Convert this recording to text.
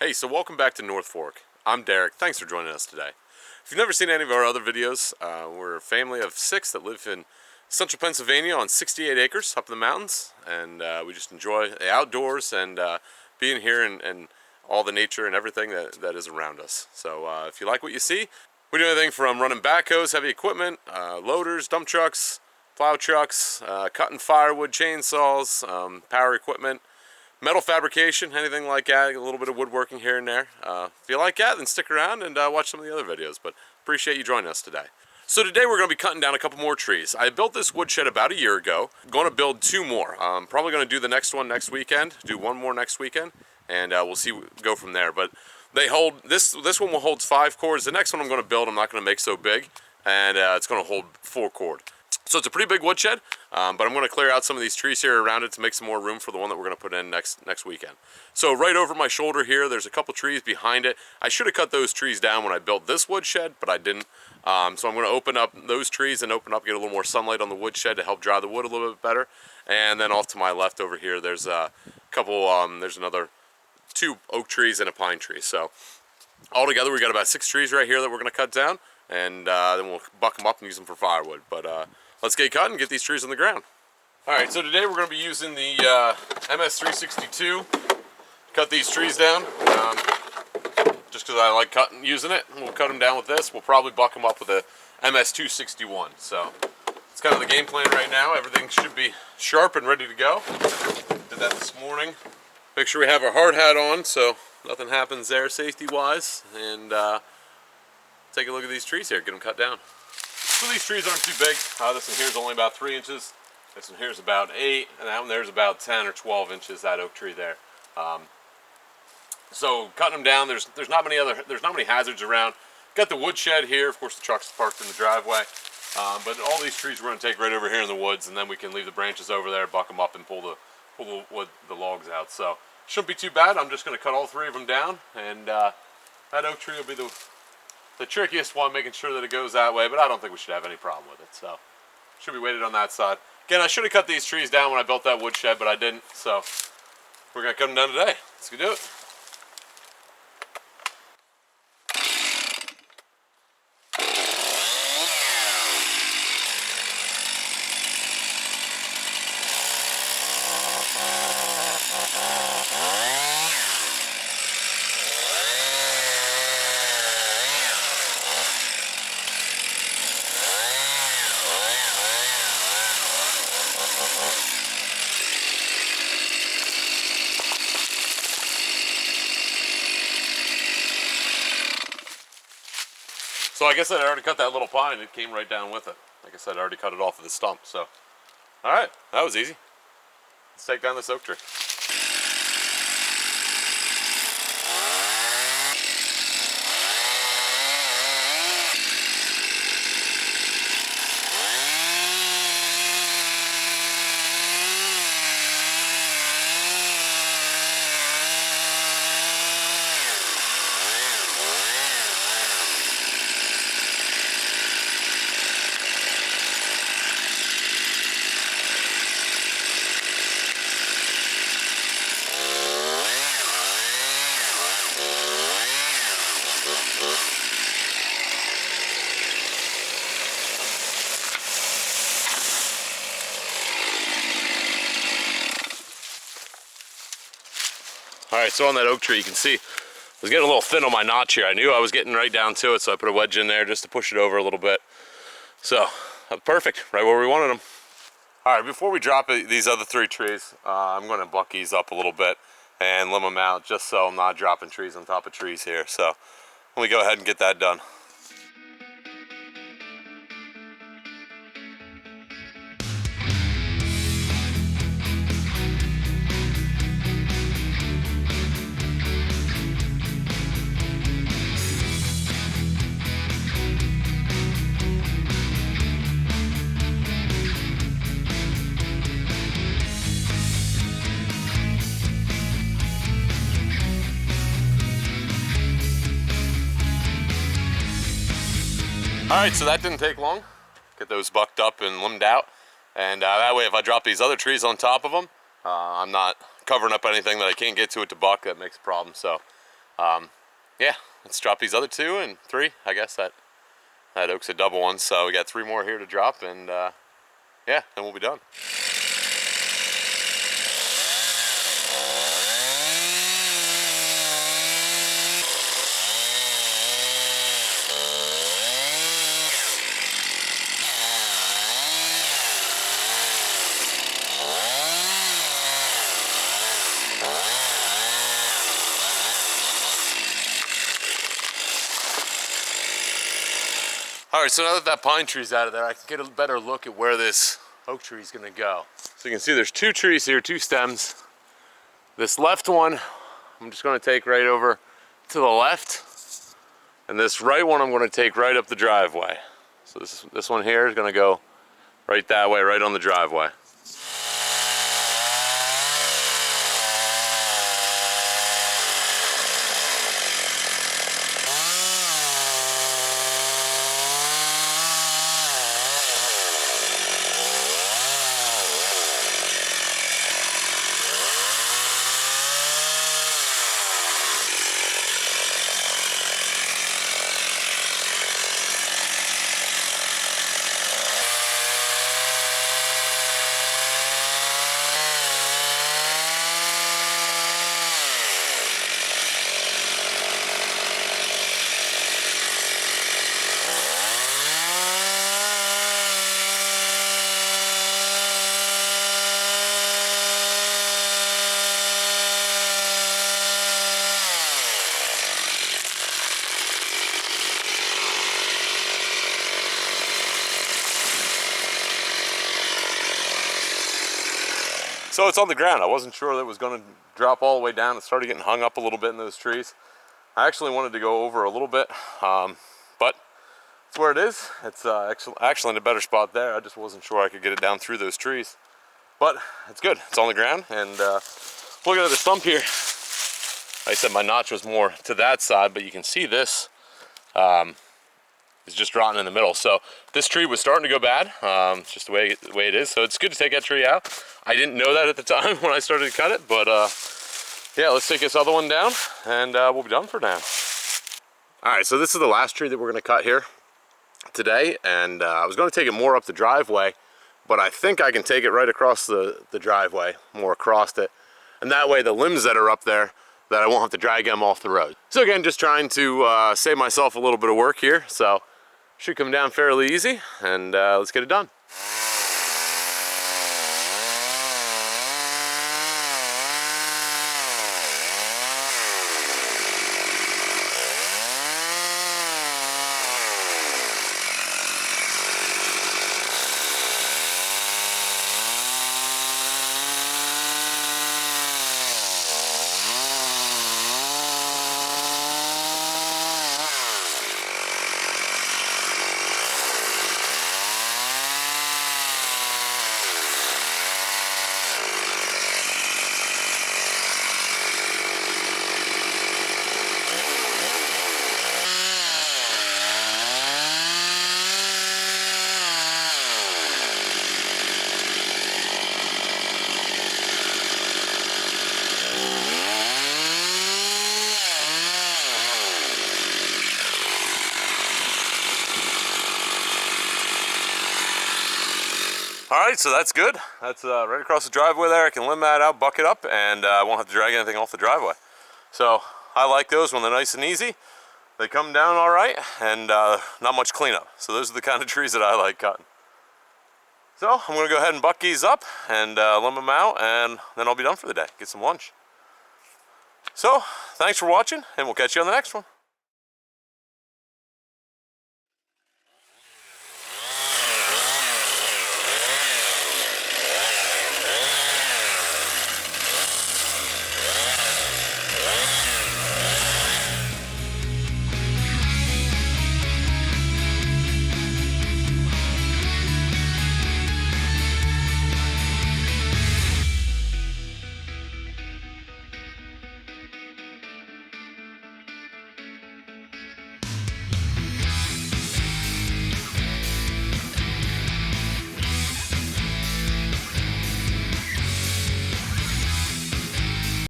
Hey, so welcome back to North Fork. I'm Derek. Thanks for joining us today. If you've never seen any of our other videos, we're a family of 6 that live in central Pennsylvania on 68 acres up in the mountains, and we just enjoy the outdoors and being here and all the nature and everything that is around us. So if you like what you see, we do anything from running backhoes, heavy equipment, loaders, dump trucks, plow trucks, cutting firewood, chainsaws, power equipment, metal fabrication, anything like that, a little bit of woodworking here and there. If you like that, then stick around and watch some of the other videos, but appreciate you joining us today. So today we're going to be cutting down a couple more trees. I built this woodshed about a year ago. I'm going to build 2 more. I'm probably going to do the next one next weekend, do 1 more next weekend, and we'll see, go from there. But they hold, this one will hold 5 cords. The next one I'm going to build, I'm not going to make so big, and it's going to hold 4 cord. So it's a pretty big woodshed, but I'm going to clear out some of these trees here around it to make some more room for the one that we're going to put in next weekend. So right over my shoulder here, there's a couple trees behind it. I should have cut those trees down when I built this woodshed, but I didn't. So I'm going to open up those trees and open up, get a little more sunlight on the woodshed to help dry the wood a little bit better. And then off to my left over here, there's a couple, there's another 2 oak trees and a pine tree. So altogether, we got about 6 trees right here that we're going to cut down, and then we'll buck them up and use them for firewood. But let's get cutting and get these trees on the ground. Alright, so today we're going to be using the MS362 to cut these trees down. Just because I like using it. We'll cut them down with this. We'll probably buck them up with a MS261. So it's kind of the game plan right now. Everything should be sharp and ready to go. Did that this morning. Make sure we have our hard hat on so nothing happens there safety-wise. And take a look at these trees here. Get them cut down. So these trees aren't too big. This one here is only about 3 inches. This one here is about 8, and that one there is about 10 or 12 inches. That oak tree there. So cutting them down, there's not many hazards around. Got the woodshed here. Of course, the truck's parked in the driveway. But all these trees we're going to take right over here in the woods, and then we can leave the branches over there, buck them up, and pull the logs out. So shouldn't be too bad. I'm just going to cut all 3 of them down, and that oak tree will be the trickiest one, making sure that it goes that way, but I don't think we should have any problem with it. So should be weighted on that side. Again, I should have cut these trees down when I built that woodshed, but I didn't. So we're going to cut them down today. Let's go do it. So like I said, I already cut that little pine. It came right down with it. Like I said, I already cut it off of the stump. So, all right, that was easy. Let's take down this oak tree. Alright, so on that oak tree you can see I was getting a little thin on my notch here. I knew I was getting right down to it, so I put a wedge in there just to push it over a little bit. So, perfect, right where we wanted them. Alright, before we drop these other 3 trees, I'm going to buck these up a little bit and limb them out just so I'm not dropping trees on top of trees here. So, let me go ahead and get that done. Alright, so that didn't take long. Get those bucked up and limbed out. And that way if I drop these other trees on top of them, I'm not covering up anything that I can't get to it to buck. That makes a problem. So Yeah, let's drop these other 2 and 3. I guess that oak's a double one, so we got 3 more here to drop, and yeah, then we'll be done. Alright, so now that pine tree's out of there, I can get a better look at where this oak tree is going to go. So you can see there's 2 trees here, 2 stems. This left one, I'm just going to take right over to the left. And this right one, I'm going to take right up the driveway. So this one here is going to go right that way, right on the driveway. So it's on the ground. I wasn't sure that it was going to drop all the way down. It started getting hung up a little bit in those trees. I actually wanted to go over a little bit, but it's where it is. It's actually in a better spot there. I just wasn't sure I could get it down through those trees. But it's good. It's on the ground. And look at the stump here. Like I said, my notch was more to that side, but you can see this is just rotten in the middle. So this tree was starting to go bad, just the way it is. So it's good to take that tree out. I didn't know that at the time when I started to cut it, but yeah, let's take this other one down and we'll be done for now. All right, so this is the last tree that we're gonna cut here today, and I was gonna take it more up the driveway, but I think I can take it right across the driveway, more across it, and that way the limbs that are up there, that I won't have to drag them off the road. So again, just trying to save myself a little bit of work here, so should come down fairly easy, and let's get it done. Alright, so that's good. That's right across the driveway there. I can limb that out, buck it up, and I won't have to drag anything off the driveway. So I like those when they're nice and easy. They come down alright, and not much cleanup. So those are the kind of trees that I like cutting. So I'm going to go ahead and buck these up and limb them out, and then I'll be done for the day. Get some lunch. So thanks for watching, and we'll catch you on the next one.